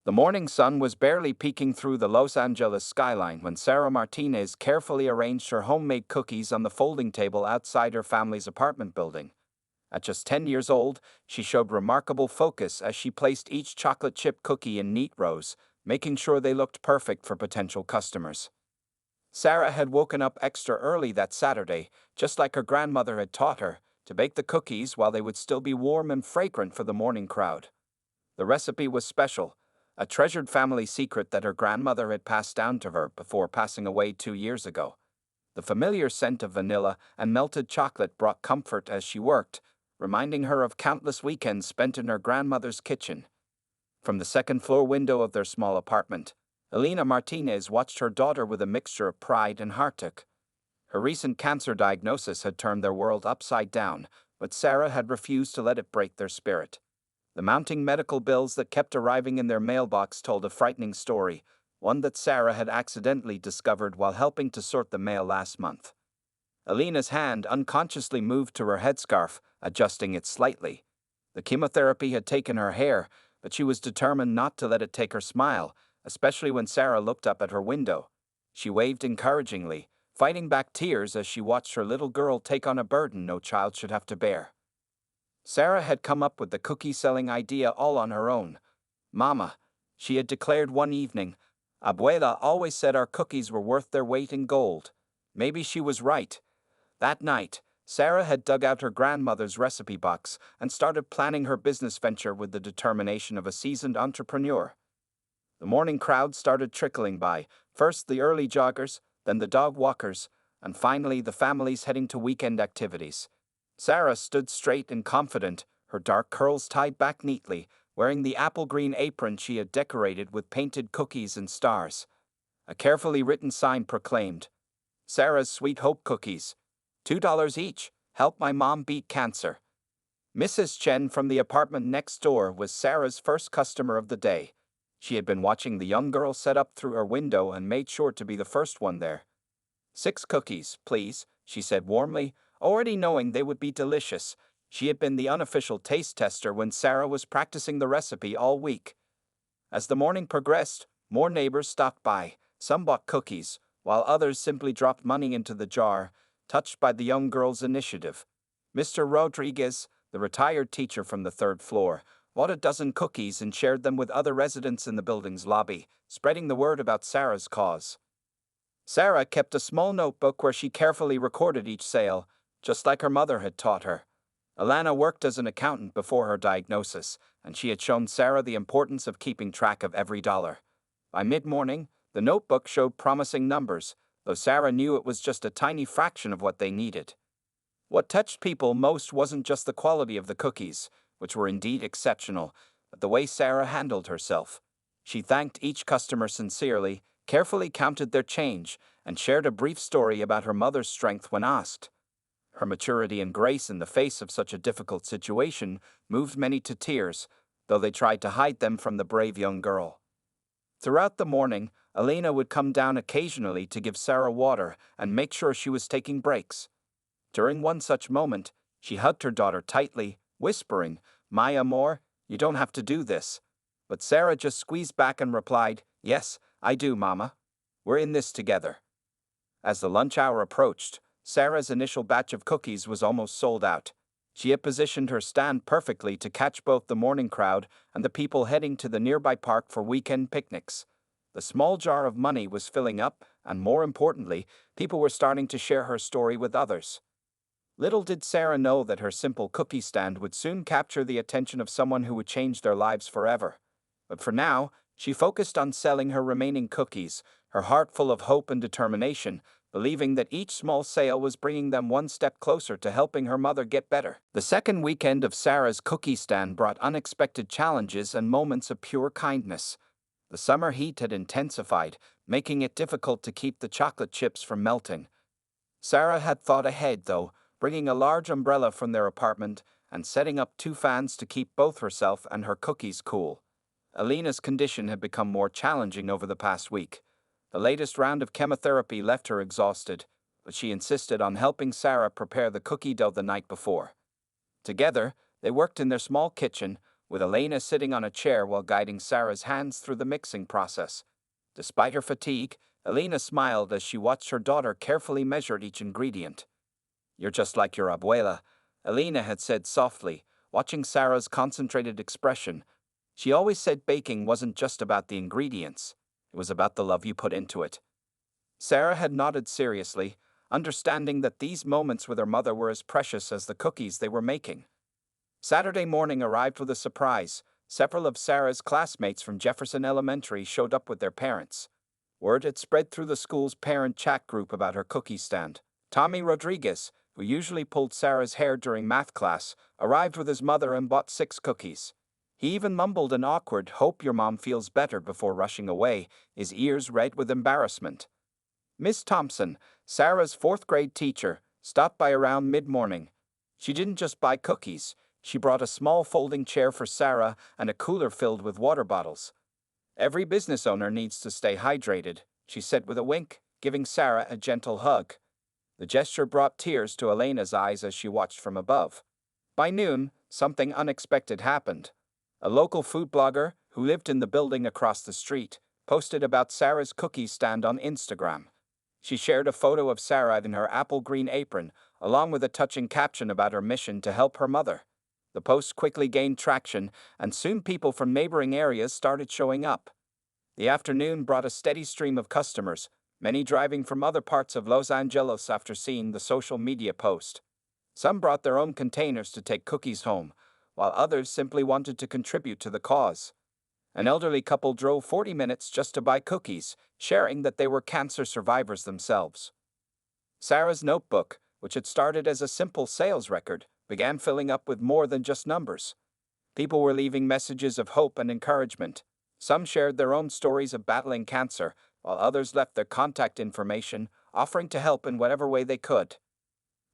The morning sun was barely peeking through the Los Angeles skyline when Sarah Martinez carefully arranged her homemade cookies on the folding table outside her family's apartment building. At just 10 years old, she showed remarkable focus as she placed each chocolate chip cookie in neat rows, making sure they looked perfect for potential customers. Sarah had woken up extra early that Saturday, just like her grandmother had taught her, to bake the cookies while they would still be warm and fragrant for the morning crowd. The recipe was special, a treasured family secret that her grandmother had passed down to her before passing away 2 years ago. The familiar scent of vanilla and melted chocolate brought comfort as she worked, reminding her of countless weekends spent in her grandmother's kitchen. From the second-floor window of their small apartment, Elena Martinez watched her daughter with a mixture of pride and heartache. Her recent cancer diagnosis had turned their world upside down, but Sarah had refused to let it break their spirit. The mounting medical bills that kept arriving in their mailbox told a frightening story, one that Sarah had accidentally discovered while helping to sort the mail last month. Elena's hand unconsciously moved to her headscarf, adjusting it slightly. The chemotherapy had taken her hair, but she was determined not to let it take her smile, especially when Sarah looked up at her window. She waved encouragingly, fighting back tears as she watched her little girl take on a burden no child should have to bear. Sarah had come up with the cookie-selling idea all on her own. "Mama," she had declared one evening, "Abuela always said our cookies were worth their weight in gold." Maybe she was right. That night, Sarah had dug out her grandmother's recipe box and started planning her business venture with the determination of a seasoned entrepreneur. The morning crowd started trickling by, first the early joggers, then the dog walkers, and finally the families heading to weekend activities. Sarah stood straight and confident, her dark curls tied back neatly, wearing the apple-green apron she had decorated with painted cookies and stars. A carefully written sign proclaimed, "Sarah's Sweet Hope Cookies. $2 each. Help my mom beat cancer." Mrs. Chen from the apartment next door was Sarah's first customer of the day. She had been watching the young girl set up through her window and made sure to be the first one there. "6 cookies, please," she said warmly, already knowing they would be delicious. She had been the unofficial taste tester when Sarah was practicing the recipe all week. As the morning progressed, more neighbors stopped by. Some bought cookies, while others simply dropped money into the jar, touched by the young girl's initiative. Mr. Rodriguez, the retired teacher from the third floor, bought a dozen cookies and shared them with other residents in the building's lobby, spreading the word about Sarah's cause. Sarah kept a small notebook where she carefully recorded each sale, just like her mother had taught her. Alana worked as an accountant before her diagnosis, and she had shown Sarah the importance of keeping track of every dollar. By mid-morning, the notebook showed promising numbers, though Sarah knew it was just a tiny fraction of what they needed. What touched people most wasn't just the quality of the cookies, which were indeed exceptional, but the way Sarah handled herself. She thanked each customer sincerely, carefully counted their change, and shared a brief story about her mother's strength when asked. Her maturity and grace in the face of such a difficult situation moved many to tears, though they tried to hide them from the brave young girl. Throughout the morning, Elena would come down occasionally to give Sarah water and make sure she was taking breaks. During one such moment, she hugged her daughter tightly, whispering, "My amor, you don't have to do this." But Sarah just squeezed back and replied, "Yes, I do, Mama. We're in this together." As the lunch hour approached, Sarah's initial batch of cookies was almost sold out. She had positioned her stand perfectly to catch both the morning crowd and the people heading to the nearby park for weekend picnics. The small jar of money was filling up, and more importantly, people were starting to share her story with others. Little did Sarah know that her simple cookie stand would soon capture the attention of someone who would change their lives forever. But for now, she focused on selling her remaining cookies, her heart full of hope and determination, believing that each small sale was bringing them one step closer to helping her mother get better. The second weekend of Sarah's cookie stand brought unexpected challenges and moments of pure kindness. The summer heat had intensified, making it difficult to keep the chocolate chips from melting. Sarah had thought ahead, though, bringing a large umbrella from their apartment and setting up 2 fans to keep both herself and her cookies cool. Alina's condition had become more challenging over the past week. The latest round of chemotherapy left her exhausted, but she insisted on helping Sarah prepare the cookie dough the night before. Together, they worked in their small kitchen, with Elena sitting on a chair while guiding Sarah's hands through the mixing process. Despite her fatigue, Elena smiled as she watched her daughter carefully measure each ingredient. "You're just like your abuela," Elena had said softly, watching Sarah's concentrated expression. She always said baking wasn't just about the ingredients, it was about the love you put into it. Sarah had nodded seriously, understanding that these moments with her mother were as precious as the cookies they were making. Saturday morning arrived with a surprise. Several of Sarah's classmates from Jefferson Elementary showed up with their parents. Word had spread through the school's parent chat group about her cookie stand. Tommy Rodriguez, who usually pulled Sarah's hair during math class, arrived with his mother and bought 6 cookies. He even mumbled an awkward "hope your mom feels better" before rushing away, his ears red with embarrassment. Miss Thompson, Sarah's 4th-grade teacher, stopped by around mid-morning. She didn't just buy cookies, she brought a small folding chair for Sarah and a cooler filled with water bottles. "Every business owner needs to stay hydrated," she said with a wink, giving Sarah a gentle hug. The gesture brought tears to Elena's eyes as she watched from above. By noon, something unexpected happened. A local food blogger, who lived in the building across the street, posted about Sarah's cookie stand on Instagram. She shared a photo of Sarah in her apple green apron, along with a touching caption about her mission to help her mother. The post quickly gained traction, and soon people from neighboring areas started showing up. The afternoon brought a steady stream of customers, many driving from other parts of Los Angeles after seeing the social media post. Some brought their own containers to take cookies home, while others simply wanted to contribute to the cause. An elderly couple drove 40 minutes just to buy cookies, sharing that they were cancer survivors themselves. Sarah's notebook, which had started as a simple sales record, began filling up with more than just numbers. People were leaving messages of hope and encouragement. Some shared their own stories of battling cancer, while others left their contact information, offering to help in whatever way they could.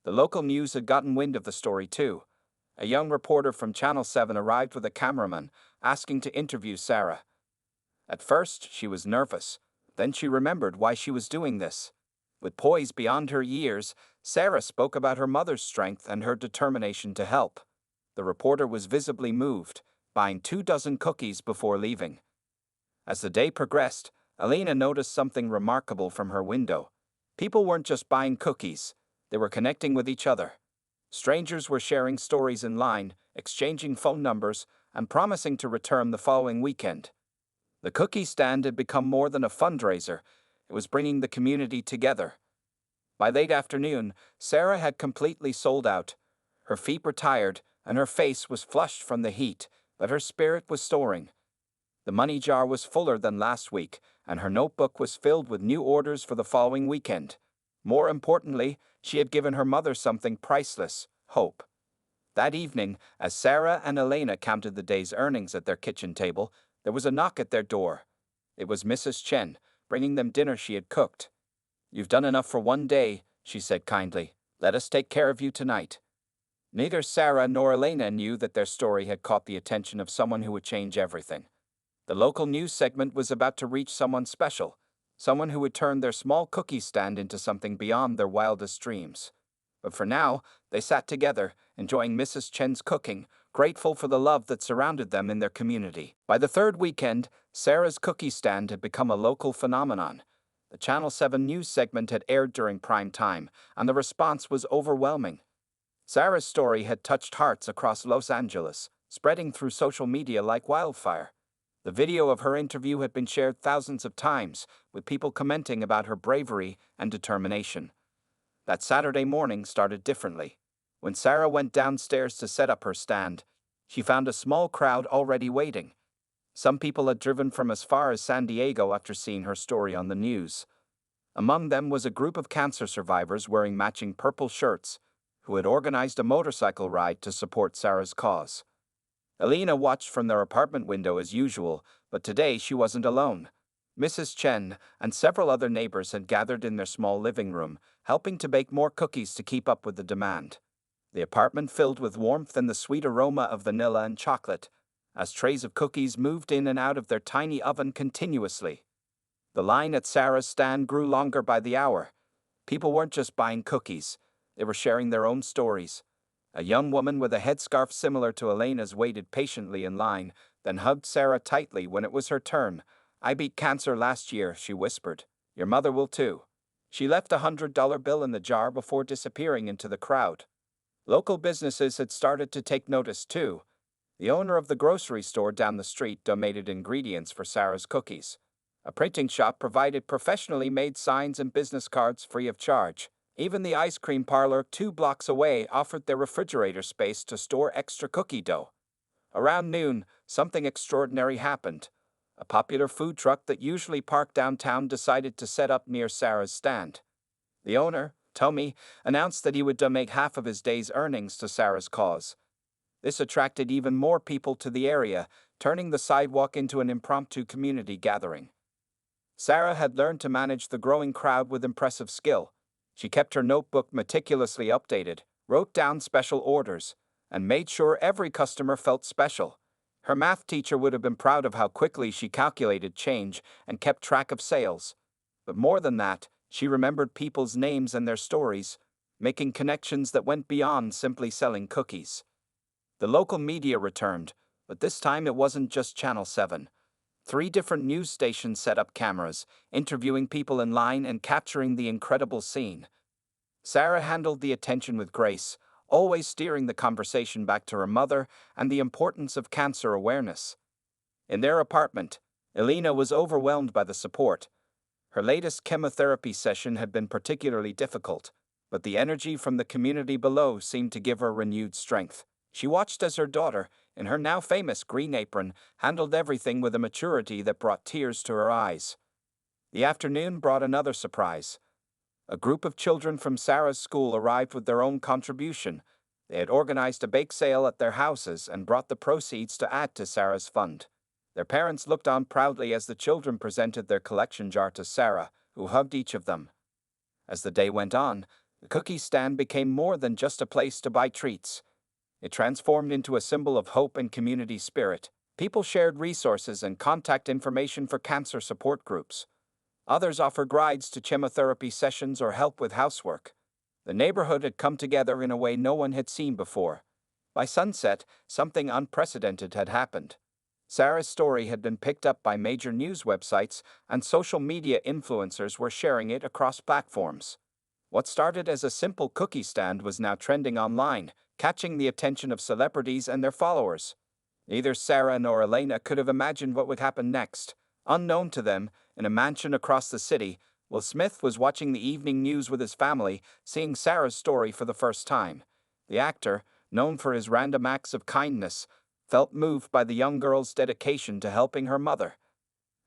The local news had gotten wind of the story too. A young reporter from Channel 7 arrived with a cameraman, asking to interview Sarah. At first, she was nervous. Then she remembered why she was doing this. With poise beyond her years, Sarah spoke about her mother's strength and her determination to help. The reporter was visibly moved, buying 24 cookies before leaving. As the day progressed, Elena noticed something remarkable from her window. People weren't just buying cookies, they were connecting with each other. Strangers were sharing stories in line, exchanging phone numbers, and promising to return the following weekend. The cookie stand had become more than a fundraiser, it was bringing the community together. By late afternoon, Sarah had completely sold out. Her feet were tired, and her face was flushed from the heat, but her spirit was soaring. The money jar was fuller than last week, and her notebook was filled with new orders for the following weekend. More importantly, she had given her mother something priceless: hope. That evening, as Sarah and Elena counted the day's earnings at their kitchen table, there was a knock at their door. It was Mrs. Chen, bringing them dinner she had cooked. "You've done enough for one day," she said kindly. "Let us take care of you tonight." Neither Sarah nor Elena knew that their story had caught the attention of someone who would change everything. The local news segment was about to reach someone special, someone who would turn their small cookie stand into something beyond their wildest dreams. But for now, they sat together, enjoying Mrs. Chen's cooking, grateful for the love that surrounded them in their community. By the 3rd weekend, Sarah's cookie stand had become a local phenomenon. The Channel 7 news segment had aired during prime time, and the response was overwhelming. Sarah's story had touched hearts across Los Angeles, spreading through social media like wildfire. The video of her interview had been shared thousands of times, with people commenting about her bravery and determination. That Saturday morning started differently. When Sarah went downstairs to set up her stand, she found a small crowd already waiting. Some people had driven from as far as San Diego after seeing her story on the news. Among them was a group of cancer survivors wearing matching purple shirts, who had organized a motorcycle ride to support Sarah's cause. Elena watched from their apartment window as usual, but today she wasn't alone. Mrs. Chen and several other neighbors had gathered in their small living room, helping to bake more cookies to keep up with the demand. The apartment filled with warmth and the sweet aroma of vanilla and chocolate, as trays of cookies moved in and out of their tiny oven continuously. The line at Sarah's stand grew longer by the hour. People weren't just buying cookies, they were sharing their own stories. A young woman with a headscarf similar to Elena's waited patiently in line, then hugged Sarah tightly when it was her turn. "I beat cancer last year," she whispered. "Your mother will too." She left $100 bill in the jar before disappearing into the crowd. Local businesses had started to take notice too. The owner of the grocery store down the street donated ingredients for Sarah's cookies. A printing shop provided professionally made signs and business cards free of charge. Even the ice cream parlor 2 blocks away offered their refrigerator space to store extra cookie dough. Around noon, something extraordinary happened. A popular food truck that usually parked downtown decided to set up near Sarah's stand. The owner, Tommy, announced that he would donate half of his day's earnings to Sarah's cause. This attracted even more people to the area, turning the sidewalk into an impromptu community gathering. Sarah had learned to manage the growing crowd with impressive skill. She kept her notebook meticulously updated, wrote down special orders, and made sure every customer felt special. Her math teacher would have been proud of how quickly she calculated change and kept track of sales. But more than that, she remembered people's names and their stories, making connections that went beyond simply selling cookies. The local media returned, but this time it wasn't just Channel 7. 3 different news stations set up cameras, interviewing people in line and capturing the incredible scene. Sarah handled the attention with grace, always steering the conversation back to her mother and the importance of cancer awareness. In their apartment, Elena was overwhelmed by the support. Her latest chemotherapy session had been particularly difficult, but the energy from the community below seemed to give her renewed strength. She watched as her daughter, in her now famous green apron, handled everything with a maturity that brought tears to her eyes. The afternoon brought another surprise. A group of children from Sarah's school arrived with their own contribution. They had organized a bake sale at their houses and brought the proceeds to add to Sarah's fund. Their parents looked on proudly as the children presented their collection jar to Sarah, who hugged each of them. As the day went on, the cookie stand became more than just a place to buy treats. It transformed into a symbol of hope and community spirit. People shared resources and contact information for cancer support groups. Others offered rides to chemotherapy sessions or help with housework. The neighborhood had come together in a way no one had seen before. By sunset, something unprecedented had happened. Sarah's story had been picked up by major news websites, and social media influencers were sharing it across platforms. What started as a simple cookie stand was now trending online, catching the attention of celebrities and their followers. Neither Sarah nor Elena could have imagined what would happen next. Unknown to them, in a mansion across the city, Will Smith was watching the evening news with his family, seeing Sarah's story for the first time. The actor, known for his random acts of kindness, felt moved by the young girl's dedication to helping her mother.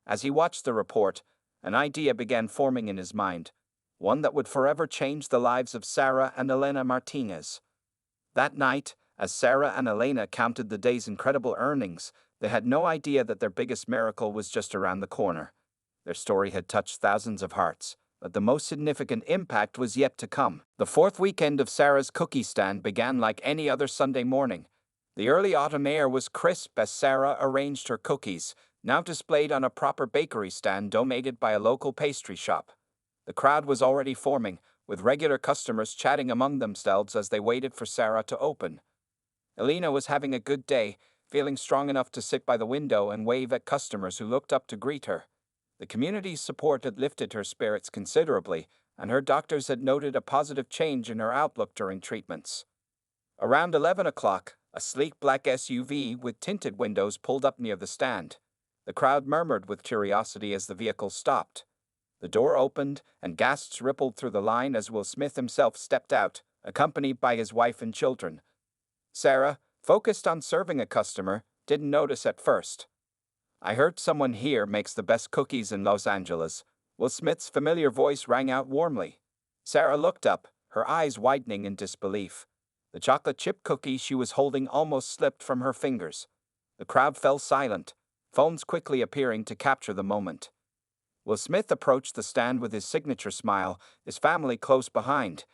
As he watched the report, an idea began forming in his mind, one that would forever change the lives of Sarah and Elena Martinez. That night, as Sarah and Elena counted the day's incredible earnings, they had no idea that their biggest miracle was just around the corner. Their story had touched thousands of hearts, but the most significant impact was yet to come. The fourth weekend of Sarah's cookie stand began like any other Sunday morning. The early autumn air was crisp as Sarah arranged her cookies, now displayed on a proper bakery stand donated by a local pastry shop. The crowd was already forming, with regular customers chatting among themselves as they waited for Sarah to open. Elena was having a good day, feeling strong enough to sit by the window and wave at customers who looked up to greet her. The community's support had lifted her spirits considerably, and her doctors had noted a positive change in her outlook during treatments. Around 11 o'clock, a sleek black SUV with tinted windows pulled up near the stand. The crowd murmured with curiosity as the vehicle stopped. The door opened, and gasps rippled through the line as Will Smith himself stepped out, accompanied by his wife and children. Sarah, focused on serving a customer, didn't notice at first. "I heard someone here makes the best cookies in Los Angeles." Will Smith's familiar voice rang out warmly. Sarah looked up, her eyes widening in disbelief. The chocolate chip cookie she was holding almost slipped from her fingers. The crowd fell silent, phones quickly appearing to capture the moment. Will Smith approached the stand with his signature smile, his family close behind.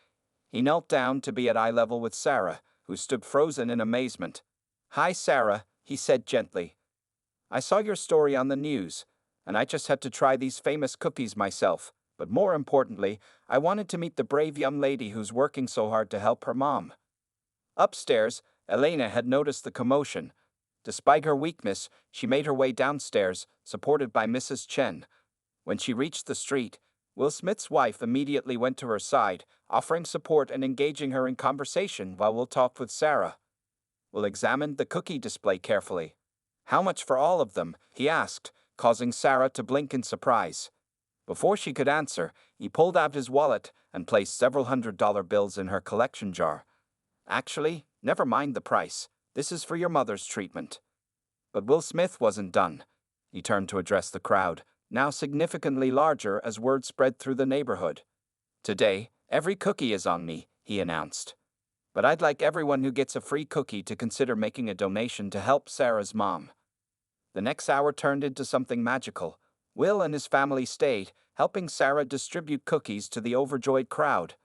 He knelt down to be at eye level with Sarah, who stood frozen in amazement. "Hi, Sarah," he said gently. "I saw your story on the news, and I just had to try these famous cookies myself. But more importantly, I wanted to meet the brave young lady who's working so hard to help her mom." Upstairs, Elena had noticed the commotion. Despite her weakness, she made her way downstairs, supported by Mrs. Chen. When she reached the street, Will Smith's wife immediately went to her side, offering support and engaging her in conversation while Will talked with Sarah. Will examined the cookie display carefully. "How much for all of them?" he asked, causing Sarah to blink in surprise. Before she could answer, he pulled out his wallet and placed several $100 bills in her collection jar. "Actually, never mind the price. This is for your mother's treatment." But Will Smith wasn't done. He turned to address the crowd, now significantly larger as word spread through the neighborhood. "Today, every cookie is on me," he announced. "But I'd like everyone who gets a free cookie to consider making a donation to help Sarah's mom." The next hour turned into something magical. Will and his family stayed, helping Sarah distribute cookies to the overjoyed crowd.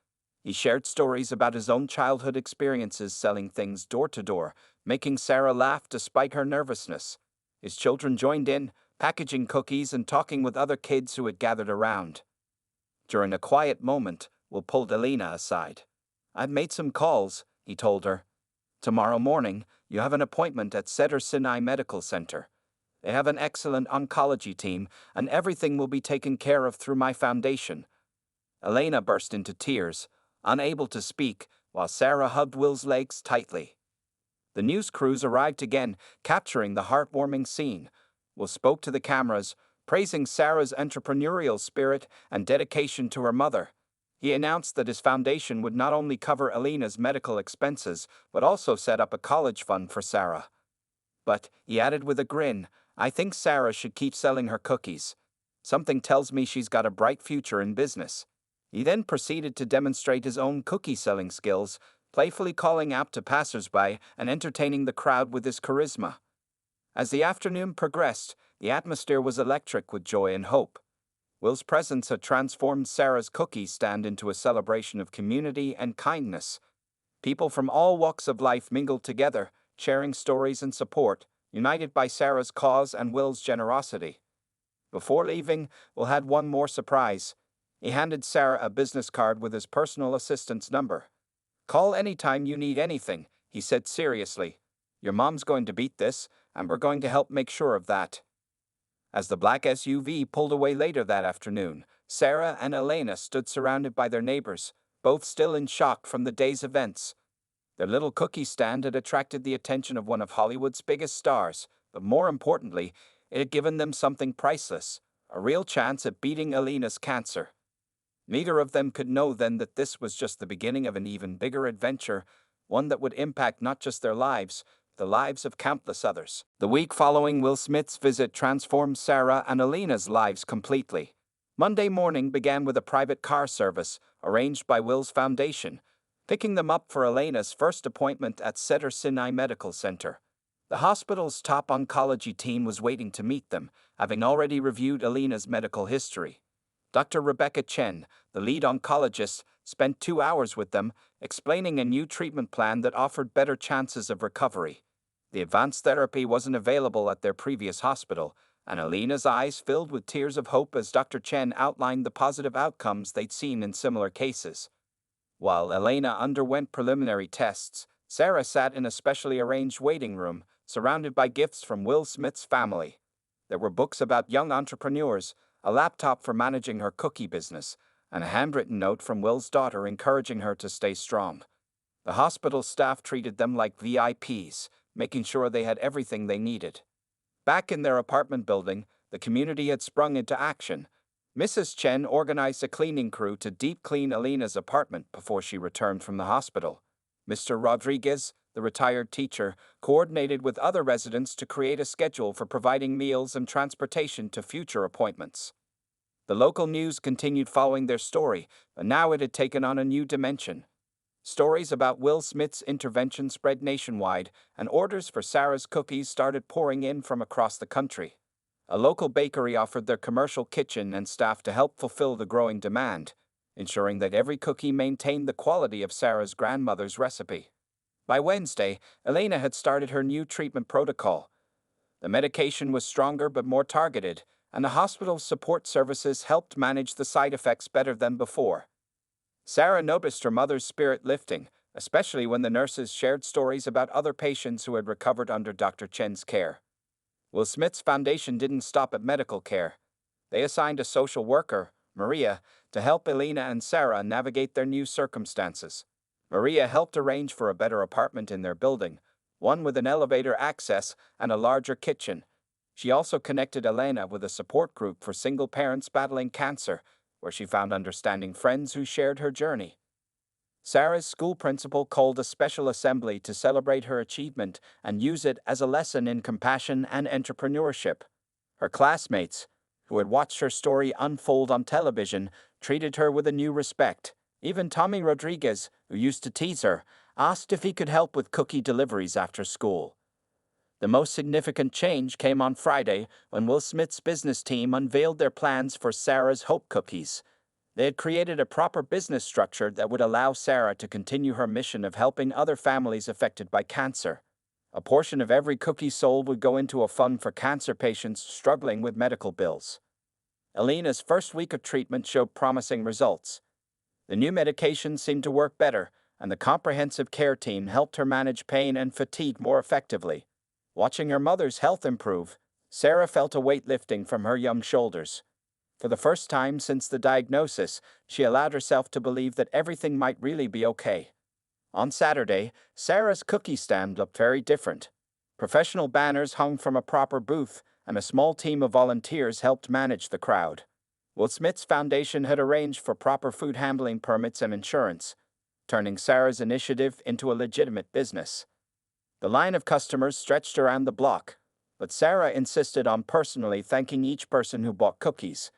He shared stories about his own childhood experiences selling things door to door, making Sarah laugh despite her nervousness. His children joined in, packaging cookies and talking with other kids who had gathered around. During a quiet moment, Will pulled Elena aside. "I've made some calls," he told her. "Tomorrow morning, you have an appointment at Cedar Sinai Medical Center. They have an excellent oncology team, and everything will be taken care of through my foundation." Elena burst into tears, unable to speak, while Sarah hugged Will's legs tightly. The news crews arrived again, capturing the heartwarming scene. Will spoke to the cameras, praising Sarah's entrepreneurial spirit and dedication to her mother. He announced that his foundation would not only cover Elena's medical expenses, but also set up a college fund for Sarah. "But," he added with a grin, "I think Sarah should keep selling her cookies. Something tells me she's got a bright future in business." He then proceeded to demonstrate his own cookie-selling skills, playfully calling out to passersby and entertaining the crowd with his charisma. As the afternoon progressed, the atmosphere was electric with joy and hope. Will's presence had transformed Sarah's cookie stand into a celebration of community and kindness. People from all walks of life mingled together, sharing stories and support, united by Sarah's cause and Will's generosity. Before leaving, Will had one more surprise. He handed Sarah a business card with his personal assistant's number. "Call anytime you need anything," he said seriously. "Your mom's going to beat this, and we're going to help make sure of that." As the black SUV pulled away later that afternoon, Sarah and Elena stood surrounded by their neighbors, both still in shock from the day's events. Their little cookie stand had attracted the attention of one of Hollywood's biggest stars, but more importantly, it had given them something priceless, a real chance at beating Elena's cancer. Neither of them could know then that this was just the beginning of an even bigger adventure, one that would impact not just their lives, but the lives of countless others. The week following Will Smith's visit transformed Sarah and Elena's lives completely. Monday morning began with a private car service, arranged by Will's foundation, picking them up for Elena's first appointment at Cedar Sinai Medical Center. The hospital's top oncology team was waiting to meet them, having already reviewed Elena's medical history. Dr. Rebecca Chen, the lead oncologist, spent 2 hours with them, explaining a new treatment plan that offered better chances of recovery. The advanced therapy wasn't available at their previous hospital, and Elena's eyes filled with tears of hope as Dr. Chen outlined the positive outcomes they'd seen in similar cases. While Elena underwent preliminary tests, Sarah sat in a specially arranged waiting room, surrounded by gifts from Will Smith's family. There were books about young entrepreneurs, a laptop for managing her cookie business, and a handwritten note from Will's daughter encouraging her to stay strong. The hospital staff treated them like VIPs, making sure they had everything they needed. Back in their apartment building, the community had sprung into action. Mrs. Chen organized a cleaning crew to deep clean Elena's apartment before she returned from the hospital. Mr. Rodriguez, the retired teacher, coordinated with other residents to create a schedule for providing meals and transportation to future appointments. The local news continued following their story, but now it had taken on a new dimension. Stories about Will Smith's intervention spread nationwide, and orders for Sarah's cookies started pouring in from across the country. A local bakery offered their commercial kitchen and staff to help fulfill the growing demand, ensuring that every cookie maintained the quality of Sarah's grandmother's recipe. By Wednesday, Elena had started her new treatment protocol. The medication was stronger but more targeted, and the hospital's support services helped manage the side effects better than before. Sarah noticed her mother's spirit lifting, especially when the nurses shared stories about other patients who had recovered under Dr. Chen's care. Will Smith's foundation didn't stop at medical care. They assigned a social worker, Maria, to help Elena and Sarah navigate their new circumstances. Maria helped arrange for a better apartment in their building, one with an elevator access and a larger kitchen. She also connected Elena with a support group for single parents battling cancer, where she found understanding friends who shared her journey. Sarah's school principal called a special assembly to celebrate her achievement and use it as a lesson in compassion and entrepreneurship. Her classmates, who had watched her story unfold on television, treated her with a new respect. Even Tommy Rodriguez, who used to tease her, asked if he could help with cookie deliveries after school. The most significant change came on Friday when Will Smith's business team unveiled their plans for Sarah's Hope Cookies. They had created a proper business structure that would allow Sarah to continue her mission of helping other families affected by cancer. A portion of every cookie sold would go into a fund for cancer patients struggling with medical bills. Elena's first week of treatment showed promising results. The new medication seemed to work better, and the comprehensive care team helped her manage pain and fatigue more effectively. Watching her mother's health improve, Sarah felt a weight lifting from her young shoulders. For the first time since the diagnosis, she allowed herself to believe that everything might really be okay. On Saturday, Sarah's cookie stand looked very different. Professional banners hung from a proper booth, and a small team of volunteers helped manage the crowd. Will Smith's foundation had arranged for proper food handling permits and insurance, turning Sarah's initiative into a legitimate business. The line of customers stretched around the block, but Sarah insisted on personally thanking each person who bought cookies.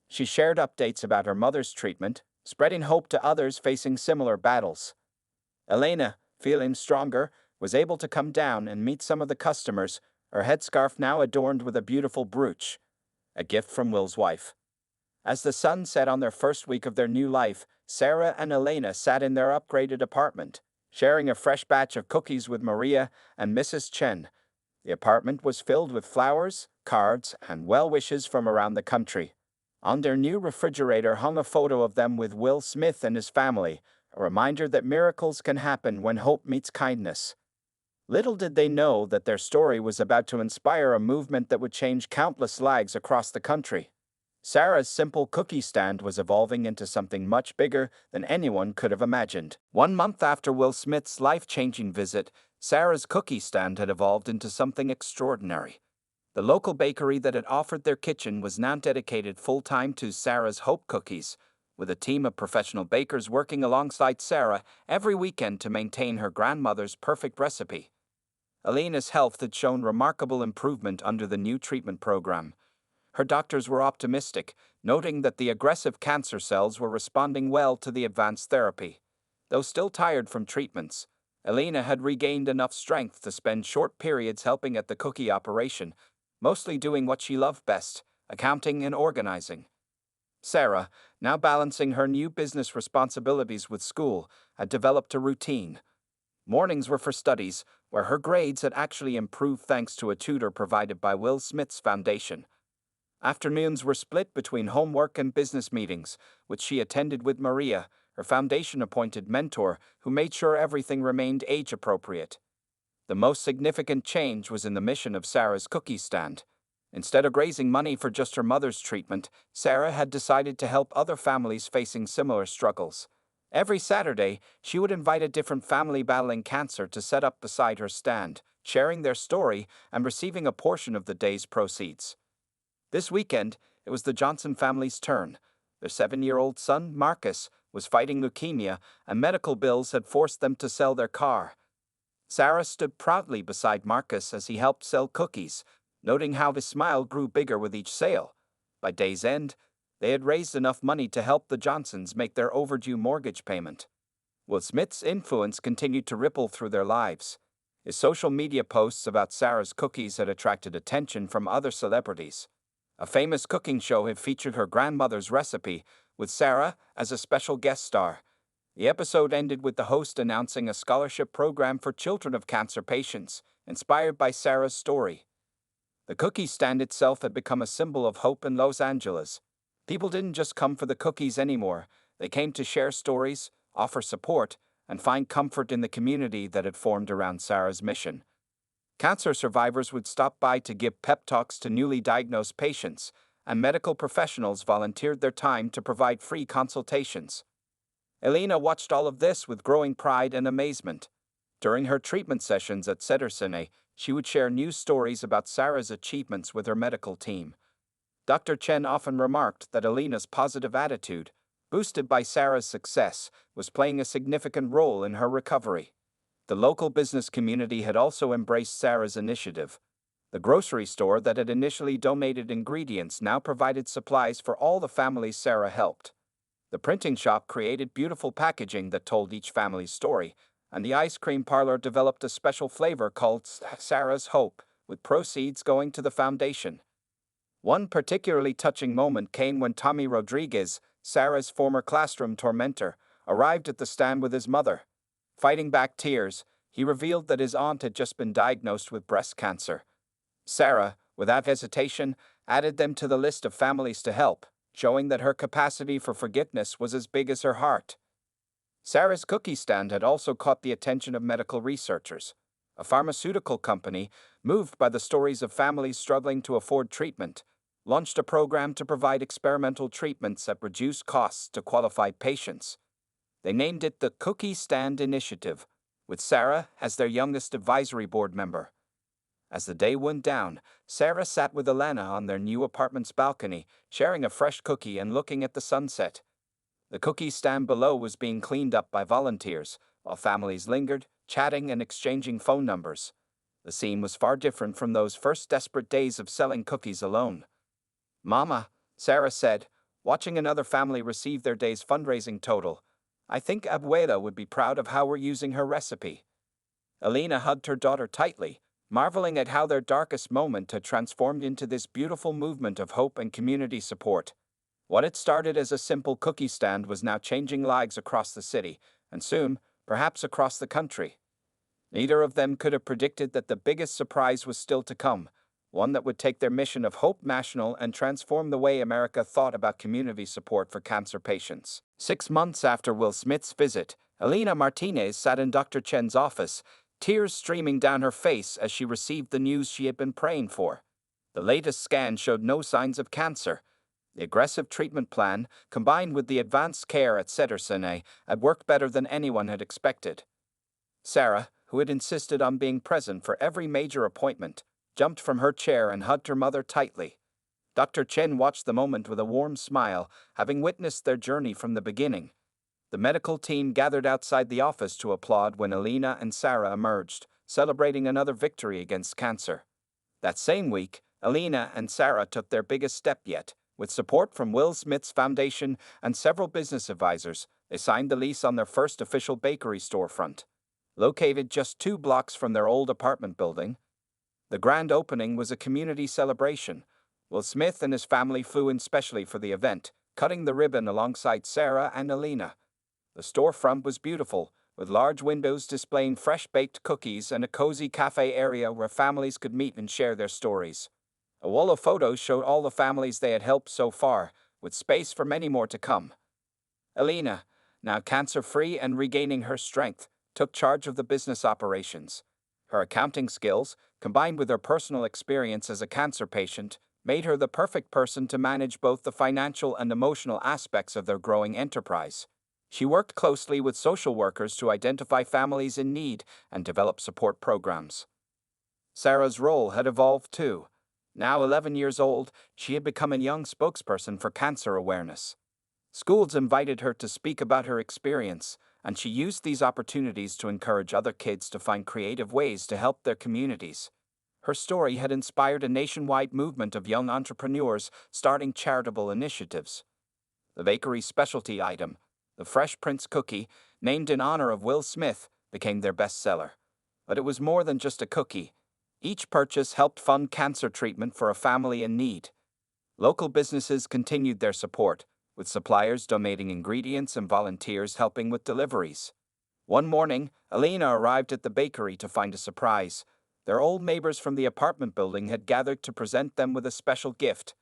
She shared updates about her mother's treatment, spreading hope to others facing similar battles. Elena, feeling stronger, was able to come down and meet some of the customers, her headscarf now adorned with a beautiful brooch, a gift from Will's wife. As the sun set on their first week of their new life, Sarah and Elena sat in their upgraded apartment, sharing a fresh batch of cookies with Maria and Mrs. Chen. The apartment was filled with flowers, cards, and well wishes from around the country. On their new refrigerator hung a photo of them with Will Smith and his family, a reminder that miracles can happen when hope meets kindness. Little did they know that their story was about to inspire a movement that would change countless lives across the country. Sarah's simple cookie stand was evolving into something much bigger than anyone could have imagined. 1 month after Will Smith's life-changing visit, Sarah's cookie stand had evolved into something extraordinary. The local bakery that had offered their kitchen was now dedicated full-time to Sarah's Hope Cookies, with a team of professional bakers working alongside Sarah every weekend to maintain her grandmother's perfect recipe. Elena's health had shown remarkable improvement under the new treatment program. Her doctors were optimistic, noting that the aggressive cancer cells were responding well to the advanced therapy. Though still tired from treatments, Elena had regained enough strength to spend short periods helping at the cookie operation, mostly doing what she loved best, accounting and organizing. Sarah, now balancing her new business responsibilities with school, had developed a routine. Mornings were for studies, where her grades had actually improved thanks to a tutor provided by Will Smith's foundation. Afternoons were split between homework and business meetings, which she attended with Maria, her foundation-appointed mentor, who made sure everything remained age-appropriate. The most significant change was in the mission of Sarah's cookie stand. Instead of raising money for just her mother's treatment, Sarah had decided to help other families facing similar struggles. Every Saturday, she would invite a different family battling cancer to set up beside her stand, sharing their story and receiving a portion of the day's proceeds. This weekend, it was the Johnson family's turn. Their 7-year-old son, Marcus, was fighting leukemia, and medical bills had forced them to sell their car. Sarah stood proudly beside Marcus as he helped sell cookies, noting how his smile grew bigger with each sale. By day's end, they had raised enough money to help the Johnsons make their overdue mortgage payment. Will Smith's influence continued to ripple through their lives. His social media posts about Sarah's cookies had attracted attention from other celebrities. A famous cooking show had featured her grandmother's recipe, with Sarah as a special guest star. The episode ended with the host announcing a scholarship program for children of cancer patients, inspired by Sarah's story. The cookie stand itself had become a symbol of hope in Los Angeles. People didn't just come for the cookies anymore. They came to share stories, offer support, and find comfort in the community that had formed around Sarah's mission. Cancer survivors would stop by to give pep talks to newly diagnosed patients, and medical professionals volunteered their time to provide free consultations. Elena watched all of this with growing pride and amazement. During her treatment sessions at Cedersene, she would share news stories about Sarah's achievements with her medical team. Dr. Chen often remarked that Elena's positive attitude, boosted by Sarah's success, was playing a significant role in her recovery. The local business community had also embraced Sarah's initiative. The grocery store that had initially donated ingredients now provided supplies for all the families Sarah helped. The printing shop created beautiful packaging that told each family's story, and the ice cream parlor developed a special flavor called Sarah's Hope, with proceeds going to the foundation. One particularly touching moment came when Tommy Rodriguez, Sarah's former classroom tormentor, arrived at the stand with his mother. Fighting back tears, he revealed that his aunt had just been diagnosed with breast cancer. Sarah, without hesitation, added them to the list of families to help, showing that her capacity for forgiveness was as big as her heart. Sarah's cookie stand had also caught the attention of medical researchers. A pharmaceutical company, moved by the stories of families struggling to afford treatment, launched a program to provide experimental treatments at reduced costs to qualified patients. They named it the Cookie Stand Initiative, with Sarah as their youngest advisory board member. As the day went down, Sarah sat with Elena on their new apartment's balcony, sharing a fresh cookie and looking at the sunset. The cookie stand below was being cleaned up by volunteers, while families lingered, chatting and exchanging phone numbers. The scene was far different from those first desperate days of selling cookies alone. "Mama," Sarah said, watching another family receive their day's fundraising total, "I think Abuela would be proud of how we're using her recipe." Elena hugged her daughter tightly, marveling at how their darkest moment had transformed into this beautiful movement of hope and community support. What had started as a simple cookie stand was now changing lives across the city, and soon, perhaps across the country. Neither of them could have predicted that the biggest surprise was still to come, one that would take their mission of Hope National and transform the way America thought about community support for cancer patients. 6 months after Will Smith's visit, Elena Martinez sat in Dr. Chen's office, tears streaming down her face as she received the news she had been praying for. The latest scan showed no signs of cancer. The aggressive treatment plan, combined with the advanced care at Cedersene, had worked better than anyone had expected. Sarah, who had insisted on being present for every major appointment, jumped from her chair and hugged her mother tightly. Dr. Chen watched the moment with a warm smile, having witnessed their journey from the beginning. The medical team gathered outside the office to applaud when Elena and Sarah emerged, celebrating another victory against cancer. That same week, Elena and Sarah took their biggest step yet. With support from Will Smith's foundation and several business advisors, they signed the lease on their first official bakery storefront. Located just 2 blocks from their old apartment building, the grand opening was a community celebration. Will Smith and his family flew in specially for the event, cutting the ribbon alongside Sarah and Elena. The storefront was beautiful, with large windows displaying fresh-baked cookies and a cozy cafe area where families could meet and share their stories. A wall of photos showed all the families they had helped so far, with space for many more to come. Elena, now cancer-free and regaining her strength, took charge of the business operations. Her accounting skills, combined with her personal experience as a cancer patient, made her the perfect person to manage both the financial and emotional aspects of their growing enterprise. She worked closely with social workers to identify families in need and develop support programs. Sarah's role had evolved too. Now 11 years old, she had become a young spokesperson for cancer awareness. Schools invited her to speak about her experience, and she used these opportunities to encourage other kids to find creative ways to help their communities. Her story had inspired a nationwide movement of young entrepreneurs starting charitable initiatives. The bakery's specialty item, the Fresh Prince cookie, named in honor of Will Smith, became their bestseller. But it was more than just a cookie. Each purchase helped fund cancer treatment for a family in need. Local businesses continued their support, with suppliers donating ingredients and volunteers helping with deliveries. One morning, Elena arrived at the bakery to find a surprise. Their old neighbors from the apartment building had gathered to present them with a special gift.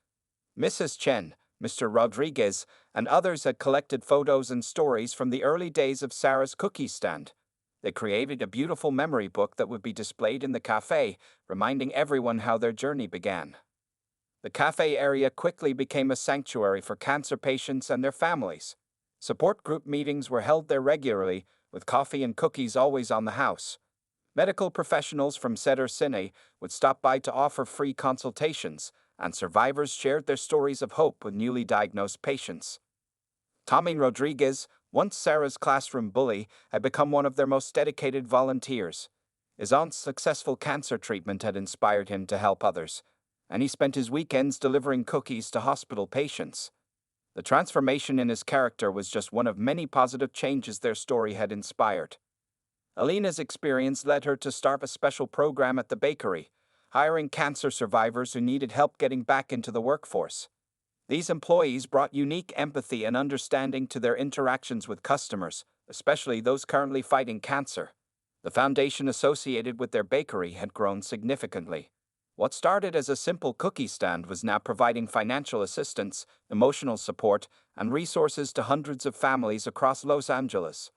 "Mrs. Chen," Mr. Rodriguez, and others had collected photos and stories from the early days of Sarah's cookie stand. They created a beautiful memory book that would be displayed in the cafe, reminding everyone how their journey began. The cafe area quickly became a sanctuary for cancer patients and their families. Support group meetings were held there regularly, with coffee and cookies always on the house. Medical professionals from Cedar-Sinai would stop by to offer free consultations, and survivors shared their stories of hope with newly diagnosed patients. Tommy Rodriguez, once Sarah's classroom bully, had become one of their most dedicated volunteers. His aunt's successful cancer treatment had inspired him to help others, and he spent his weekends delivering cookies to hospital patients. The transformation in his character was just one of many positive changes their story had inspired. Alina's experience led her to start a special program at the bakery, hiring cancer survivors who needed help getting back into the workforce. These employees brought unique empathy and understanding to their interactions with customers, especially those currently fighting cancer. The foundation associated with their bakery had grown significantly. What started as a simple cookie stand was now providing financial assistance, emotional support, and resources to hundreds of families across Los Angeles.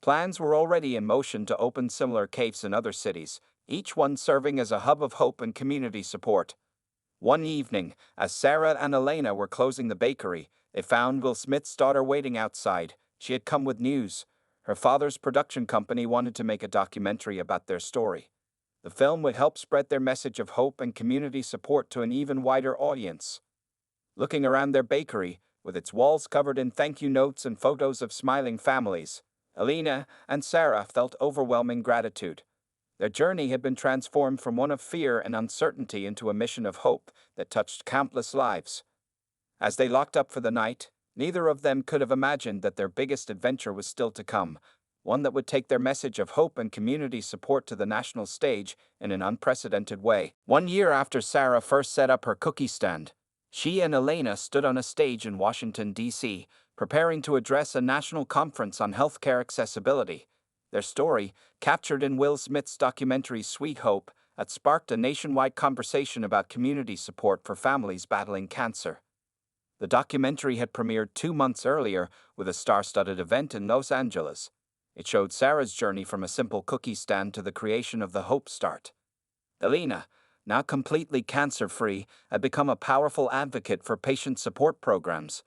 Plans were already in motion to open similar cafes in other cities, each one serving as a hub of hope and community support. One evening, as Sarah and Elena were closing the bakery, they found Will Smith's daughter waiting outside. She had come with news. Her father's production company wanted to make a documentary about their story. The film would help spread their message of hope and community support to an even wider audience. Looking around their bakery, with its walls covered in thank you notes and photos of smiling families, Elena and Sarah felt overwhelming gratitude. Their journey had been transformed from one of fear and uncertainty into a mission of hope that touched countless lives. As they locked up for the night, neither of them could have imagined that their biggest adventure was still to come, one that would take their message of hope and community support to the national stage in an unprecedented way. 1 year after Sarah first set up her cookie stand, she and Elena stood on a stage in Washington, D.C., preparing to address a national conference on healthcare accessibility. Their story, captured in Will Smith's documentary Sweet Hope, had sparked a nationwide conversation about community support for families battling cancer. The documentary had premiered 2 months earlier with a star-studded event in Los Angeles. It showed Sarah's journey from a simple cookie stand to the creation of the Hope Start. Elena, now completely cancer-free, had become a powerful advocate for patient support programs.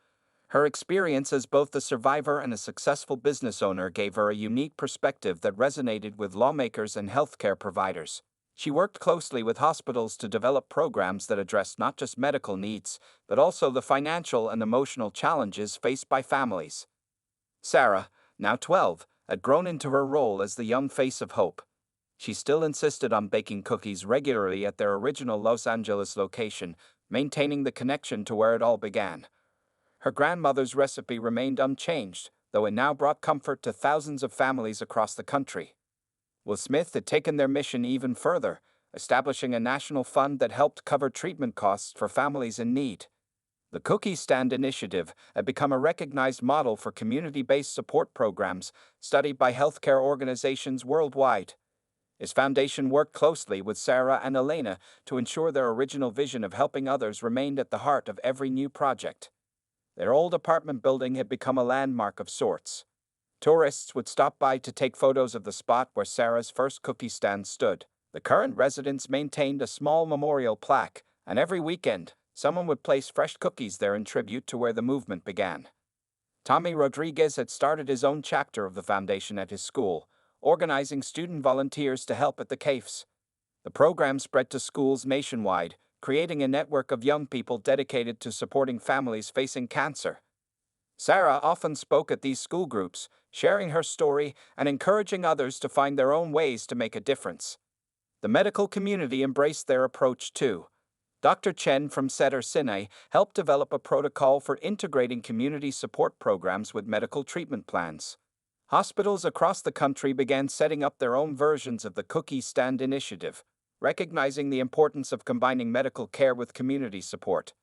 Her experience as both a survivor and a successful business owner gave her a unique perspective that resonated with lawmakers and healthcare providers. She worked closely with hospitals to develop programs that addressed not just medical needs, but also the financial and emotional challenges faced by families. Sarah, now 12, had grown into her role as the young face of hope. She still insisted on baking cookies regularly at their original Los Angeles location, maintaining the connection to where it all began. Her grandmother's recipe remained unchanged, though it now brought comfort to thousands of families across the country. Will Smith had taken their mission even further, establishing a national fund that helped cover treatment costs for families in need. The Cookie Stand Initiative had become a recognized model for community-based support programs studied by healthcare organizations worldwide. His foundation worked closely with Sarah and Elena to ensure their original vision of helping others remained at the heart of every new project. Their old apartment building had become a landmark of sorts. Tourists would stop by to take photos of the spot where Sarah's first cookie stand stood. The current residents maintained a small memorial plaque, and every weekend, someone would place fresh cookies there in tribute to where the movement began. Tommy Rodriguez had started his own chapter of the foundation at his school, organizing student volunteers to help at the cafes. The program spread to schools nationwide, creating a network of young people dedicated to supporting families facing cancer. Sarah often spoke at these school groups, sharing her story and encouraging others to find their own ways to make a difference. The medical community embraced their approach too. Dr. Chen from Cedar-Sinai helped develop a protocol for integrating community support programs with medical treatment plans. Hospitals across the country began setting up their own versions of the Cookie Stand Initiative, recognizing the importance of combining medical care with community support.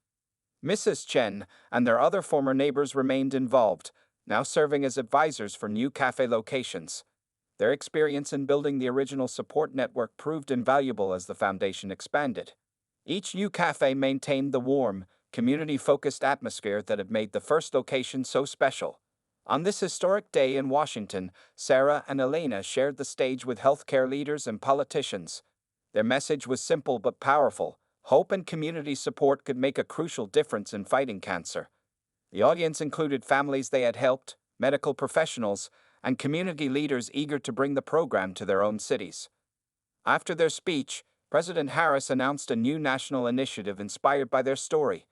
Mrs. Chen and their other former neighbors remained involved, now serving as advisors for new cafe locations. Their experience in building the original support network proved invaluable as the foundation expanded. Each new cafe maintained the warm, community-focused atmosphere that had made the first location so special. On this historic day in Washington, Sarah and Elena shared the stage with healthcare leaders and politicians. Their message was simple but powerful. Hope and community support could make a crucial difference in fighting cancer. The audience included families they had helped, medical professionals, and community leaders eager to bring the program to their own cities. After their speech, President Harris announced a new national initiative inspired by their story.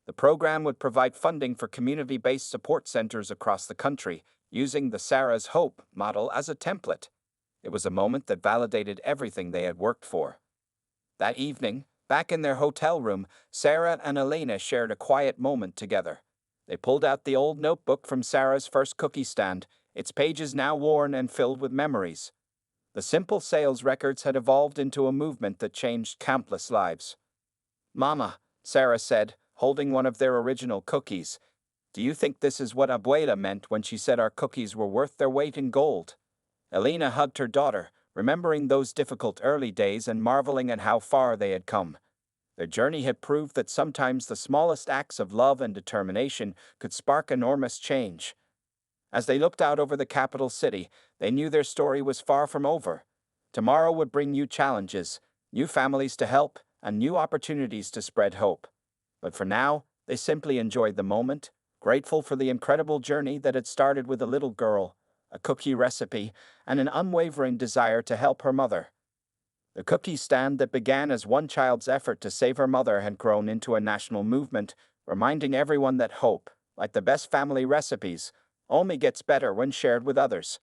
The program would provide funding for community-based support centers across the country, using the Sarah's Hope model as a template. It was a moment that validated everything they had worked for. That evening, back in their hotel room, Sarah and Elena shared a quiet moment together. They pulled out the old notebook from Sarah's first cookie stand, its pages now worn and filled with memories. The simple sales records had evolved into a movement that changed countless lives. "Mama," Sarah said, holding one of their original cookies, "do you think this is what Abuela meant when she said our cookies were worth their weight in gold?" Elena hugged her daughter, remembering those difficult early days and marveling at how far they had come. Their journey had proved that sometimes the smallest acts of love and determination could spark enormous change. As they looked out over the capital city, they knew their story was far from over. Tomorrow would bring new challenges, new families to help, and new opportunities to spread hope. But for now, they simply enjoyed the moment, grateful for the incredible journey that had started with a little girl, a cookie recipe, and an unwavering desire to help her mother. The cookie stand that began as one child's effort to save her mother had grown into a national movement, reminding everyone that hope, like the best family recipes, only gets better when shared with others.